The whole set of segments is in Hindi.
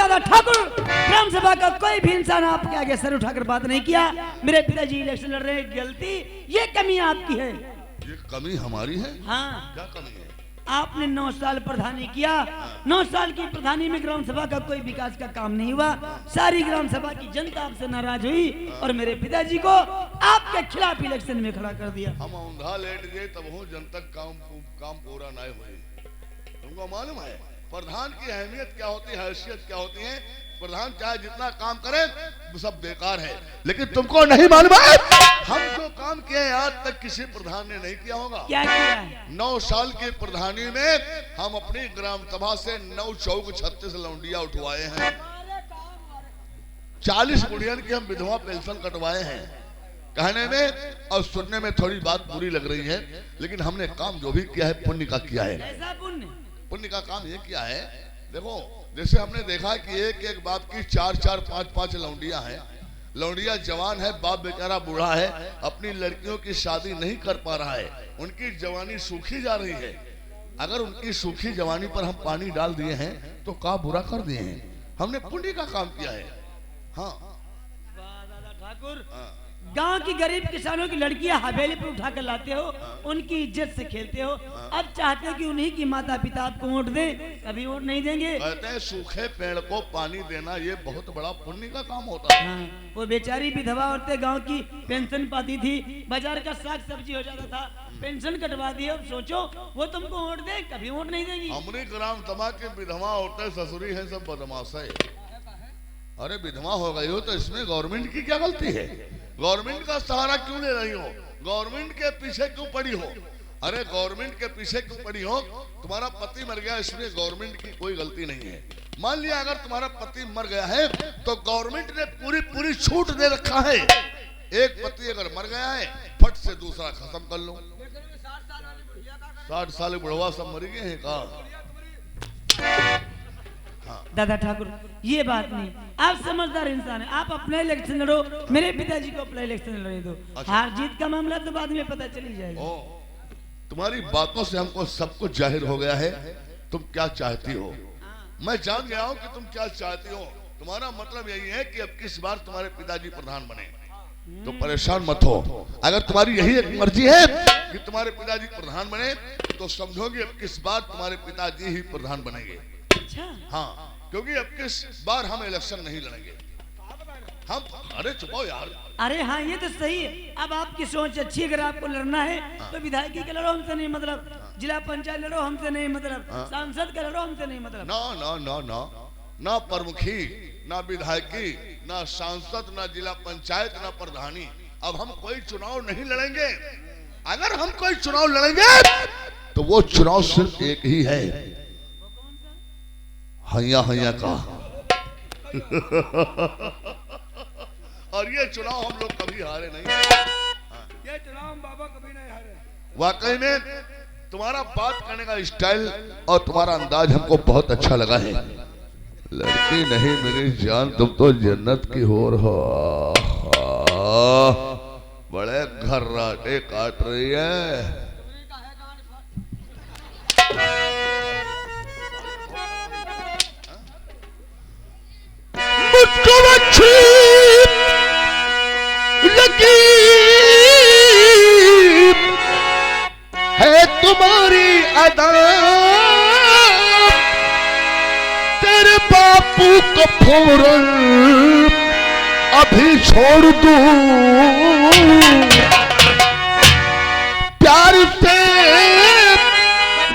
दादा ठाकुर, ग्राम सभा का कोई भी इंसान आपके आगे सर उठाकर बात नहीं किया। मेरे पिताजी इलेक्शन लड़ रहे हैं, गलती ये कमी आपकी है। ये कमी हमारी है? हाँ, क्या कमी है? आपने 9 साल प्रधानी किया। 9 साल की प्रधानी में ग्राम सभा का कोई विकास का काम नहीं हुआ। सारी ग्राम सभा की जनता आपसे नाराज हुई और मेरे पिताजी को आपके खिलाफ इलेक्शन में खड़ा कर दिया। हम औंधा लेट गए तब हूँ जन तक काम पूरा नहीं हुए। तुमको मालूम है प्रधान की अहमियत क्या होती है, हैसियत क्या होती है? प्रधान चाहे जितना काम करे वो सब बेकार है, लेकिन तुमको नहीं मालूम है हम जो काम किए आज तक किसी प्रधान ने नहीं किया होगा। क्या किया है? 9 साल की प्रधानी में हम अपनी ग्राम सभा से 9 चौक 36 लौंडिया उठवाए हैं। 40 बुढ़ियन की हम विधवा पेंशन कटवाए हैं। कहने में और सुनने में थोड़ी बात बुरी लग रही है, लेकिन हमने काम जो भी किया है पुण्य का किया है। ऐसा पुण्य का काम ये किया है। देखो जैसे हमने देखा कि एक एक बाप की 4-4, 5-5 लौंडिया हैं। लौंडिया जवान है, बाप बेचारा बूढ़ा है, अपनी लड़कियों की शादी नहीं कर पा रहा है, उनकी जवानी सूखी जा रही है। अगर उनकी सूखी जवानी पर हम पानी डाल दिए हैं तो का बुरा कर दिए हैं। हमने पुण्य का काम किया है। हाँ दादा ठाकुर, गांव की गरीब किसानों की लड़कियां हवेली पर उठाकर लाते हो, उनकी इज्जत से खेलते हो। अब चाहते हो कि उन्हीं की माता पिता आपको वोट दें, कभी वोट नहीं देंगे। कहते हैं सूखे पेड़ को पानी देना ये बहुत बड़ा पुण्य का काम होता है। हाँ, वो बेचारी विधवा औरतें गांव की पेंशन पाती थी, बाजार का साग सब्जी हो जाता था, पेंशन कटवा दी। अब सोचो वो तुमको वोट दे, कभी वोट नहीं देगी। हमारी ग्राम सभा की विधवा औरतें ससुरी है, सब बदमाश है। अरे विधवा हो गई हो तो इसमें गवर्नमेंट की क्या गलती है? गवर्नमेंट का सहारा क्यों ले रही हो? गवर्नमेंट के पीछे क्यों पड़ी हो? अरे गवर्नमेंट के पीछे क्यों पड़ी हो? तुम्हारा पति मर गया, इसमें गवर्नमेंट की कोई गलती नहीं है। मान लिया अगर तुम्हारा पति मर गया है तो गवर्नमेंट ने पूरी छूट दे रखा है। एक पति अगर मर गया है फट से दूसरा खत्म कर लो। 60 साल बुढ़वा सब मर गए हैं कहा? दादा ठाकुर ये बात नहीं, आप समझदार इंसान है। आप अपना इलेक्शन लड़ो, मेरे पिताजी को अपना इलेक्शन लड़ने दो। अच्छा। हार जीत का मामला तो बाद में पता चली जाएगा। तुम्हारी बातों से हमको सब कुछ जाहिर हो गया है तुम क्या चाहती हो। मैं जान गया हूँ कि तुम क्या चाहती हो। तुम्हारा मतलब यही है कि अब किस बार तुम्हारे पिताजी प्रधान बने। तो परेशान मत हो। अगर तुम्हारी यही एक मर्जी है कि तुम्हारे पिताजी प्रधान बने तो समझोगे अब किस बार तुम्हारे पिताजी ही प्रधान बनेंगे। अच्छा। हाँ, क्योंकि अब किस बार हम इलेक्शन नहीं लड़ेंगे हम। अरे चुपो यार। अरे हाँ ये तो सही है। अब आपकी सोच अच्छी, अगर आपको लड़ना है तो विधायकी के लड़ो, हमसे नहीं मतलब। जिला पंचायत लड़ो, हमसे नहीं मतलब। सांसद का लड़ो, हमसे नहीं मतलब। ना ना ना ना ना प्रमुखी, ना विधायकी, ना सांसद, ना जिला पंचायत, ना प्रधानी। अब हम कोई चुनाव नहीं लड़ेंगे। अगर हम कोई चुनाव लड़ेंगे तो वो चुनाव सिर्फ एक ही है, हैया हैया का। और ये चुनाव हम लोग कभी हारे नहीं। ये चुनाव हम बाबा कभी नहीं हारे। वाकई में तुम्हारा बात करने का स्टाइल और तुम्हारा अंदाज हमको बहुत अच्छा लगा है। लड़की नहीं मेरी जान, तुम तो जन्नत की होर हो। बड़े घर्राटे काट रही है। मुझको अच्छी लगी है तुम्हारी अदा, तेरे बापू को फौरन अभी छोड़ दूं। प्यार से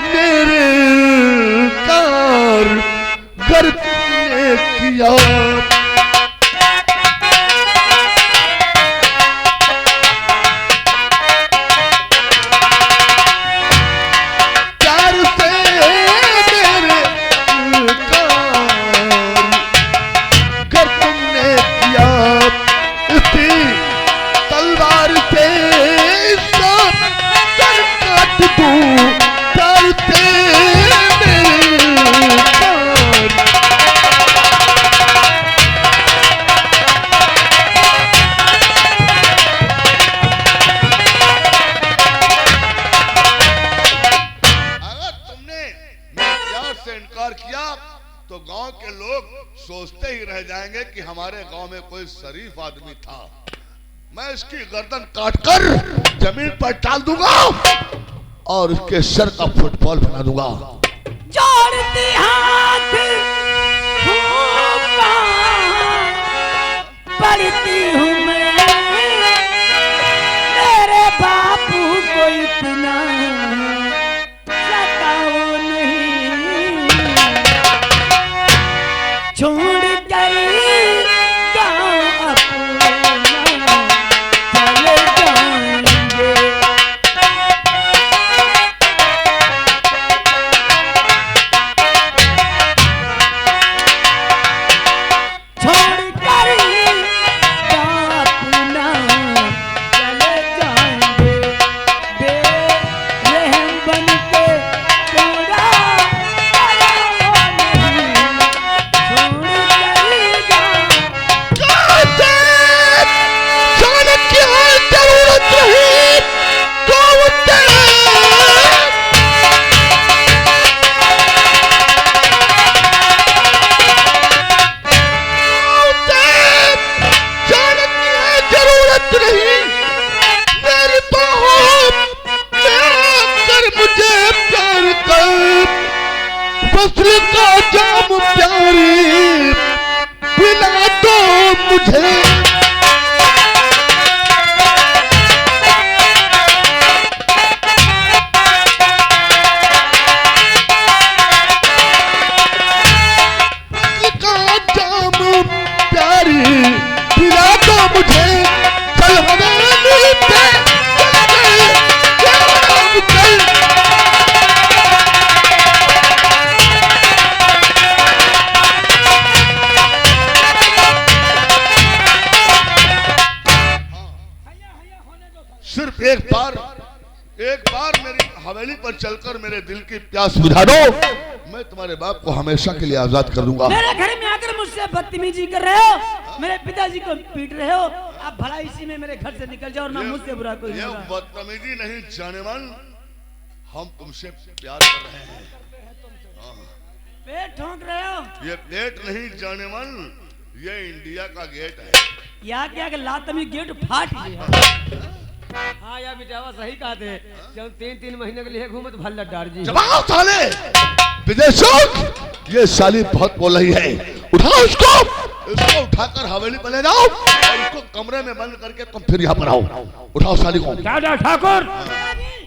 मेरे कार घर ने किया। गांव के लोग सोचते ही रह जाएंगे कि हमारे गांव में कोई शरीफ आदमी था। मैं इसकी गर्दन काटकर जमीन पर डाल दूंगा और इसके सर का फुटबॉल बना दूंगा। जोड़ती हाथ पढ़ती हूँ मैं, मेरे बापू को इतना सताओ नहीं, छोड़ गई गाँव अपना चले जाएंगे। का जाम प्यारी पिला दो मुझे। का जाम प्यारी पिला दो मुझे। चल हवेली पे सिर्फ एक बार मेरी हवेली पर चलकर मेरे दिल की प्यास बुझा दो, मैं तुम्हारे बाप को हमेशा के लिए आजाद कर दूंगा। मेरे घर में आकर मुझसे बदतमीजी कर रहे हो, मेरे पिताजी को पीट रहे हो, आप भला इसी में मेरे घर से निकल जाओ और ना मुझसे बुरा कोई ये बदतमीजी नहीं जाने मन, हम तुमसे प्यार कर रहे हैं। पेट ठोक रहे हो? ये पेट नहीं जाने मन, ये इंडिया का गेट है। या क्या कि लात में गेट फाट गया। हाँ यार बिटावा सही कहा थे, जब 3-3 महीने के लिए घूमत भल्ला डार जी। जवाब साले विदेशों, ये साली बहुत बोल रही है, उठाओ इसको उठाकर हवेली पर ले जाओ और इसको कमरे में बंद करके तुम फिर यहाँ पर आओ। उठाओ साली को। दादा ठाकुर,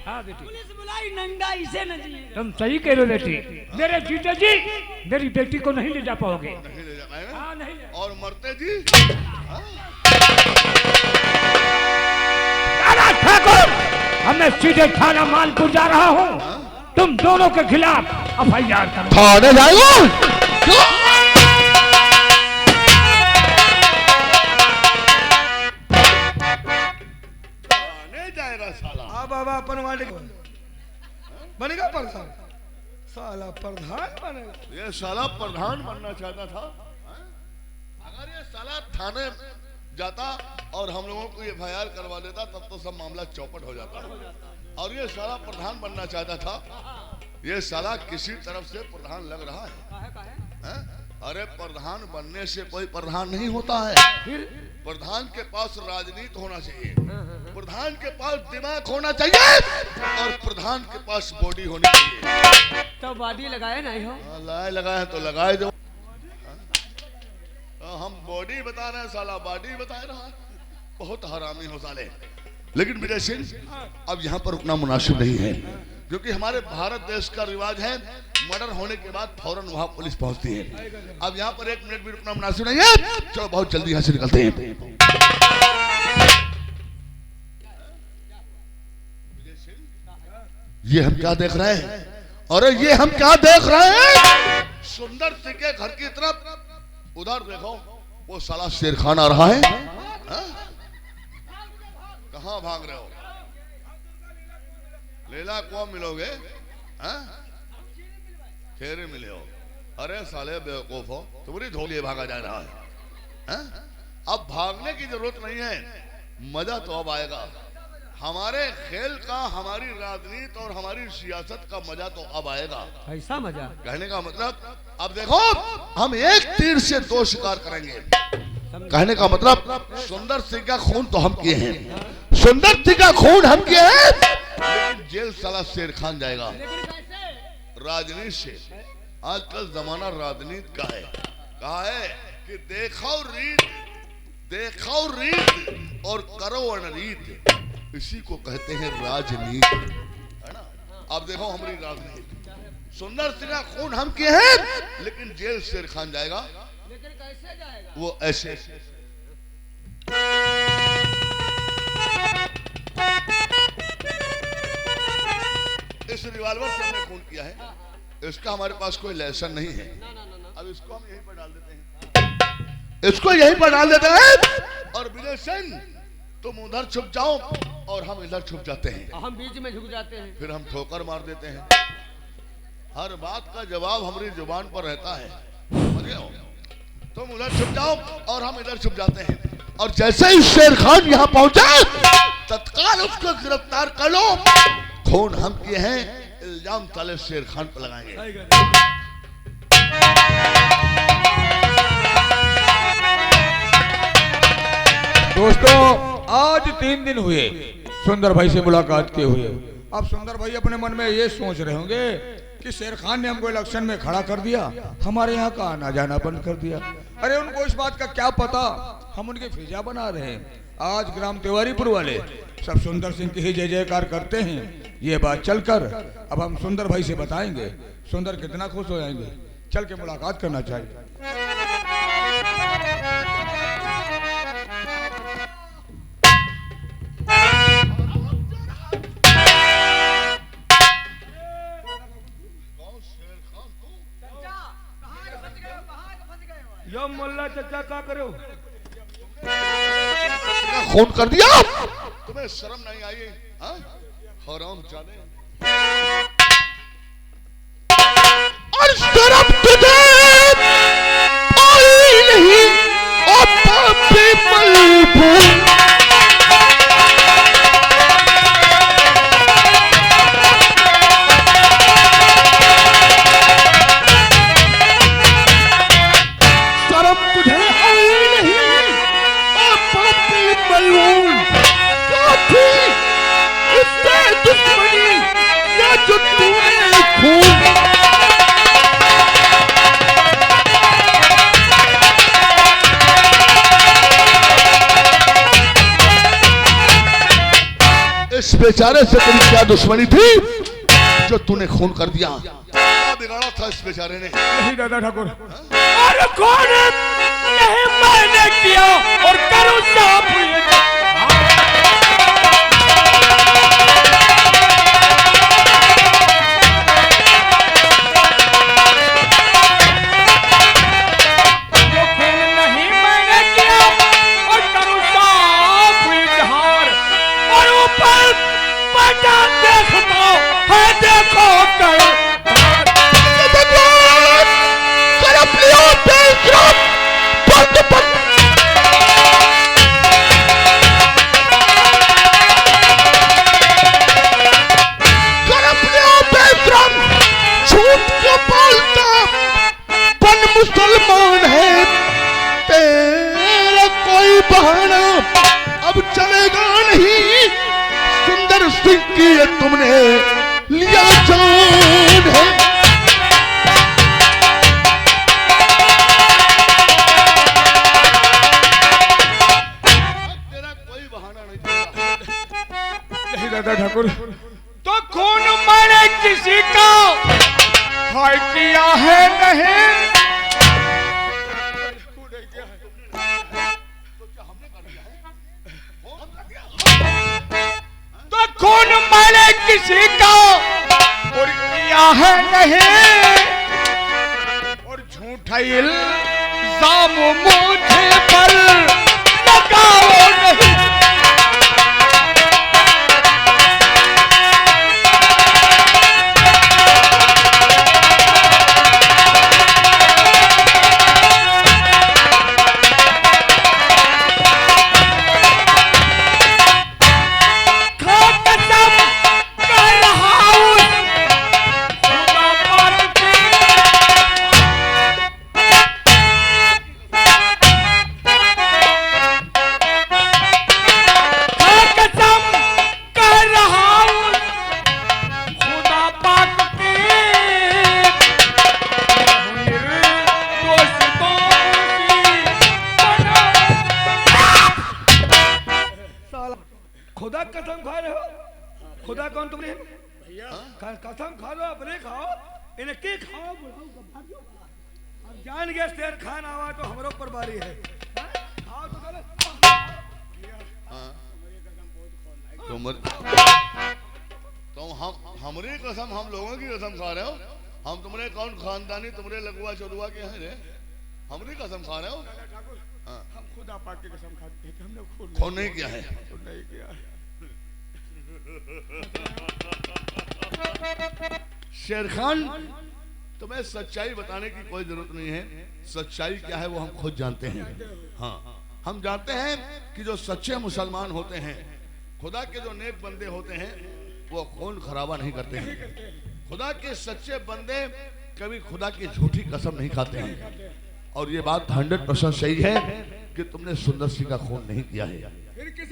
हाँ बेटी, पुलिस बुलाई, नंगा इसे न जी। तुम सही कह रहे हो बेटी, मेरे जीजा जी मेरी बेटी को नहीं ले जा पाओगे। नहीं ले जा पाएगा? हाँ नहीं। और मरते जी दादा ठाकुर, मैं सीधे थाना मानपुर जा रहा हूँ, तुम दोनों के खिलाफ FIR करो। थाने जाएगा? थाने जाएगा साला। हाँ बाबा अपन वाले बनेगा प्रधान, साला प्रधान बनेगा। ये साला प्रधान बनना चाहता था। अगर ये साला थाने जाता और हम लोगों को FIR करवा देता तब तो सब मामला चौपट हो जाता। और ये साला प्रधान बनना चाहता था, ये साला किसी तरफ से प्रधान लग रहा है। अरे प्रधान बनने से कोई प्रधान नहीं होता है। प्रधान के पास राजनीति होना चाहिए, प्रधान के पास दिमाग होना चाहिए और प्रधान के पास बॉडी होनी चाहिए। तो बॉडी लगाए नहीं हो? लगाए तो लगाए दो। हम बॉडी बता रहे हैं, साला बॉडी बता रहा है। बहुत हरामी हो साले। लेकिन विजय सिंह, अब यहाँ पर रुकना मुनासिब नहीं है, क्योंकि हमारे भारत देश का रिवाज है मर्डर होने के बाद फौरन वहां पुलिस पहुंचती है। अब यहाँ पर 1 मिनट भी रुकना मुनासिब नहीं है। चलो बहुत जल्दी यहाँ से निकलते हैं। ये हम क्या देख रहे हैं? अरे ये हम क्या देख रहे हैं? सुंदर सिंह के घर की तरफ उधर देखो, वो साला शेर खान आ रहा है। कहाँ भाग रहे हो? लेला को मिलोगे? खेरे मिले हो? अरे साले बेवकूफ हो, तुम्हारी धोलिए भागा जा रहा है। अब भागने की जरूरत नहीं है, मजा तो अब आएगा। हमारे खेल का, हमारी राजनीति और हमारी सियासत का मजा तो अब आएगा। ऐसा मजा? कहने का मतलब अब देखो, हम एक तीर से दो शिकार करेंगे। कहने का मतलब सुंदर सिंह का खून तो हम किए हैं, सुंदर सिंह का खून हम किए हैं, लेकिन जेल साला शेर खान जाएगा राजनीति से। आजकल जमाना राजनीति का है। कहा है कि देखो रीत और करो अनरीत, इसी को कहते हैं राजनीति, है ना। अब देखो हमारी राजनीति, सुंदर सिंह का खून हम किए हैं, लेकिन जेल शेर खान जाएगा। लेकिन कैसे जाएगा? वो ऐसे इस रिवॉल्वर से हमने खून किया है, इसका हमारे पास कोई लाइसेंस नहीं है। अब इसको हम यहीं पर डाल देते हैं, इसको यहीं पर डाल देते हैं, और विजय सिंह तुम उधर छुप जाओ और हम इधर छुप जाते हैं। हम बीच में झुक जाते हैं, फिर हम ठोकर मार देते हैं। हर बात का जवाब हमारी जुबान पर रहता है, समझ गए हो? तुम उधर छुप जाओ और हम इधर छुप जाते हैं, और जैसे ही शेर खान यहाँ पहुंचा तत्काल उसको गिरफ्तार कर लो। खून हम किए हैं, इल्जाम ताले शेर खान पर लगाएंगे। दोस्तों, आज 3 दिन हुए सुंदर भाई से मुलाकात किए हुए। अब सुंदर भाई अपने मन में ये सोच रहे होंगे कि शेर खान ने हमको इलेक्शन में खड़ा कर दिया, हमारे यहाँ का आना जाना बंद कर दिया। अरे उनको इस बात का क्या पता, हम उनके फिजा बना रहे हैं। आज ग्राम तिवारीपुर वाले सब सुंदर सिंह की ही जय जयकार करते हैं। ये बात चलकर अब हम सुंदर भाई से बताएंगे, सुंदर कितना खुश हो जाएंगे। चल के मुलाकात करना चाहिए। यो मोल्ला चचा क्या करो? खून कर दिया, तुम्हें शर्म नहीं आई? हराम जाने, और शर्म तुझे आई नहीं, और पापी मलबूस। इस बेचारे से तेरी क्या दुश्मनी थी जो तूने खून कर दिया? क्या बिगाड़ा था इस बेचारे ने? नहीं दादा ठाकुर, अरे कौन नहीं मैंने किया और करूं साफ मुसलमान है, तेरा कोई बहाना अब चलेगा नहीं। सुंदर सिंह की ये तुमने लिया जान है। तेरा कोई बहाना नहीं चलेगा। नहीं दादा ठाकुर, तो खून मैंने किसी का हाय किया है नहीं? तो खून मैंने किसी का और किया है नहीं, और झूठा इल्जाम मुझे पर लगाओ नहीं। खुदा कौन तुमने भैया कसम खा लो अपने खाओ इन्हें के खाओ अब जान गए शेर खान आवा तो हमारे ऊपर बारी है खाओ तो चलो तुम हमारी कसम हम लोगों की कसम खा रहे हो हम तुम्हारे कौन खानदानी तुम्हारे लगुआ चलुआ के हैं रे हमारी कसम खा रहे हो हम खुद आपा की कसम खाते हैं कि हमने खून नहीं किया है नहीं किया शेर खान तुम्हें सच्चाई बताने की कोई जरूरत नहीं है सच्चाई क्या है वो हम खुद जानते हैं हाँ हम जानते हैं कि जो सच्चे मुसलमान होते हैं खुदा के जो नेक बंदे होते हैं वो खून खराबा नहीं करते हैं खुदा के सच्चे बंदे कभी खुदा की झूठी कसम नहीं खाते हैं और ये बात 100% सही है कि तुमने सुंदर सिंह का खून नहीं किया है फिर किस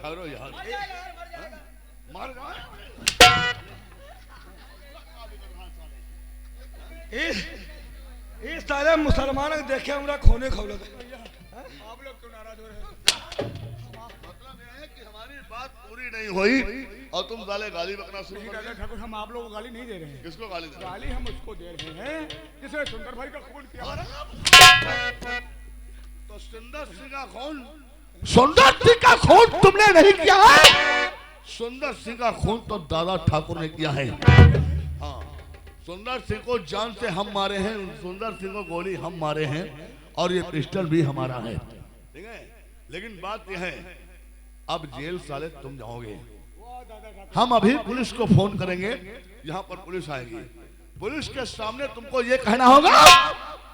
ठहरो यार मार इस सारे मुसलमान देखे हमरा खोने खौले आप लोग क्यों नाराज हो रहे हैं मतलब यह है कि हमारी बात पूरी नहीं हुई और तुम साले गाली बकना शुरू कर दिए ठाकुर हम आप लोगों को गाली नहीं दे रहे हैं किसको गाली दे रहे गाली हम उसको दे रहे हैं जिसने सुंदर भाई का खून किया तो सुंदर सिंह का खून सुंदर सिंह का खून तुमने नहीं किया है सुंदर सिंह का खून तो दादा ठाकुर ने किया है हाँ सुंदर सिंह को जान से हम मारे हैं सुंदर सिंह को गोली हम मारे हैं और ये पिस्टल भी हमारा है ठीक है लेकिन बात यह है अब जेल साले तुम जाओगे हम अभी पुलिस को फोन करेंगे यहाँ पर पुलिस आएगी पुलिस के सामने तुमको ये कहना होगा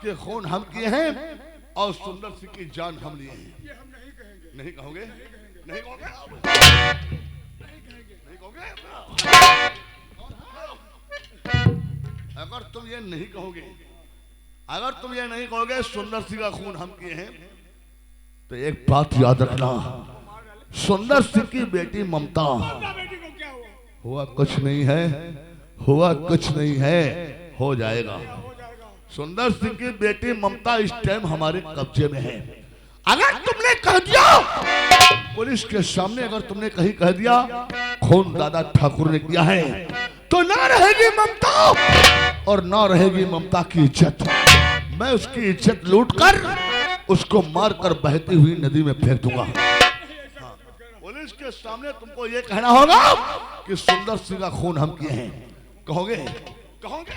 कि खून हम किए हैं और सुंदर सिंह की जान हम लिए हैं नहीं कहोगे नहीं कहोगे नहीं कहोगे अगर तुम ये नहीं कहोगे अगर तुम ये नहीं कहोगे सुंदर सिंह का खून हम किए हैं तो एक बात याद रखना सुंदर सिंह की बेटी ममता हुआ कुछ नहीं है हुआ कुछ नहीं है हो जाएगा सुंदर सिंह की बेटी ममता इस टाइम हमारे कब्जे में है अगर तुमने कह दिया पुलिस के सामने अगर तुमने कहीं कह दिया खून दादा ठाकुर ने किया है तो ना रहेगी ममता और ना रहेगी ममता की इज्जत मैं उसकी इज्जत लूटकर उसको मारकर बहती हुई नदी में फेंक दूंगा पुलिस के सामने तुमको ये कहना होगा कि सुंदर सिंह का खून हम किए हैं कहोगे कहोगे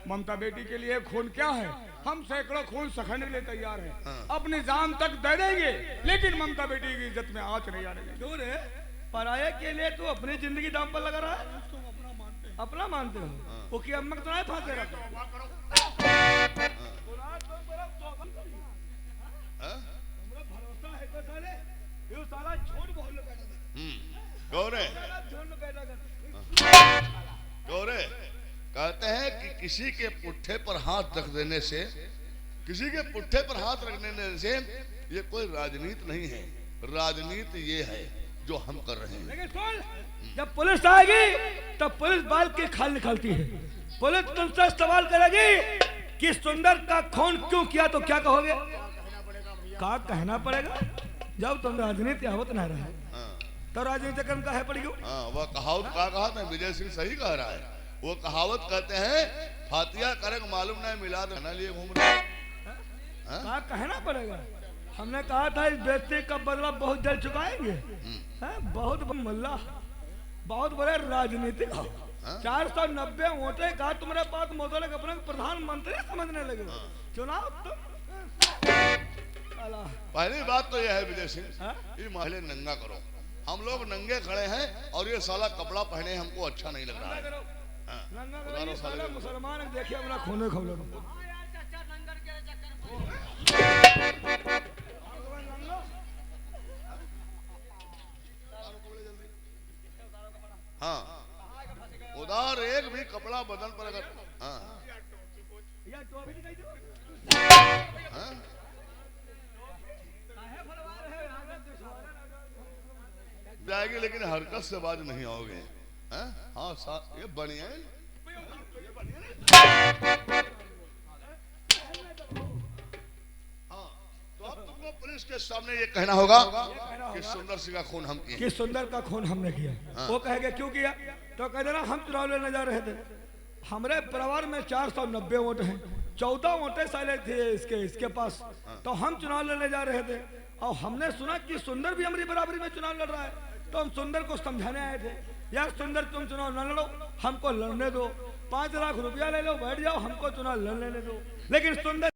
ममता बेटी के लिए खून क्या है हम सैकड़ों खून सखने के लिए तैयार हैं अपनी जान तक दे देंगे लेकिन ममता बेटी की इज्जत में आंच नहीं आने देंगे दूर है पराये के लिए तू अपनी जिंदगी दांव पर लगा रहा है अपना मानते हो वो की अम्मा तो नहीं फांसे गौरे कहते हैं कि किसी के पुट्ठे पर हाथ रख देने से किसी के पुट्ठे पर हाथ रख देने से ये कोई राजनीति नहीं है राजनीति ये है जो हम कर रहे हैं लेकिन सुन जब पुलिस आएगी तब पुलिस बाल की खाल निकालती है पुलिस तुमसे सवाल करेगी कि सुंदर का खून क्यों किया तो क्या कहोगे क्या कहना पड़ेगा जब तुम राजनीति आवत ना रहे तो राजनीति कर्म का है पड़ी वह कहावत का कहा था विजय सिंह सही कह रहा है वो कहावत कहते हैं फातिया करक मालूम नहीं मिला तो लिए घूम रहे क्या कहना पड़ेगा हमने कहा था इस बेइज्जती का बदला बहुत जल्द चुकाएंगे बहुत मल्ला बहुत बड़े राजनीतिक 490 वोटे का तुम्हारे पास मोदल अपने प्रधानमंत्री समझने लगे चुनाव पहली बात तो यह है विजय सिंह ये महले नंगा करो हम लोग नंगे खड़े हैं और ये साला कपड़ा पहने हमको अच्छा नहीं लग रहा है मुसलमान देखिए अपना खूने खौले हाँ उधर एक भी कपड़ा बदन पर अगर हाँ जाएगी लेकिन हरकत से बाज नहीं आओगे। हैं? हाँ ये बढ़िया है। हाँ, तो अब तुमको पुलिस के सामने ये कहना होगा कि सुंदर सिंह का खून हम किए। कि सुंदर का खून हमने किया। वो कहेगा क्यों किया? तो कह देना हम चुनाव लड़ने जा रहे थे, हमारे परिवार में 490 वोट हैं, 14 वोटें साले थे इसके पास, तो हम चुनाव लड़ने जा रहे थे और हमने सुना कि सुंदर भी हमारी बराबरी में चुनाव लड़ रहा है, तो हम सुंदर को समझाने आए थे, यार सुंदर तुम चुनाव न लड़ो, हमको लड़ने दो, 5 लाख रुपया ले लो, बैठ जाओ, हमको चुनाव लड़ने दो। लेकिन सुंदर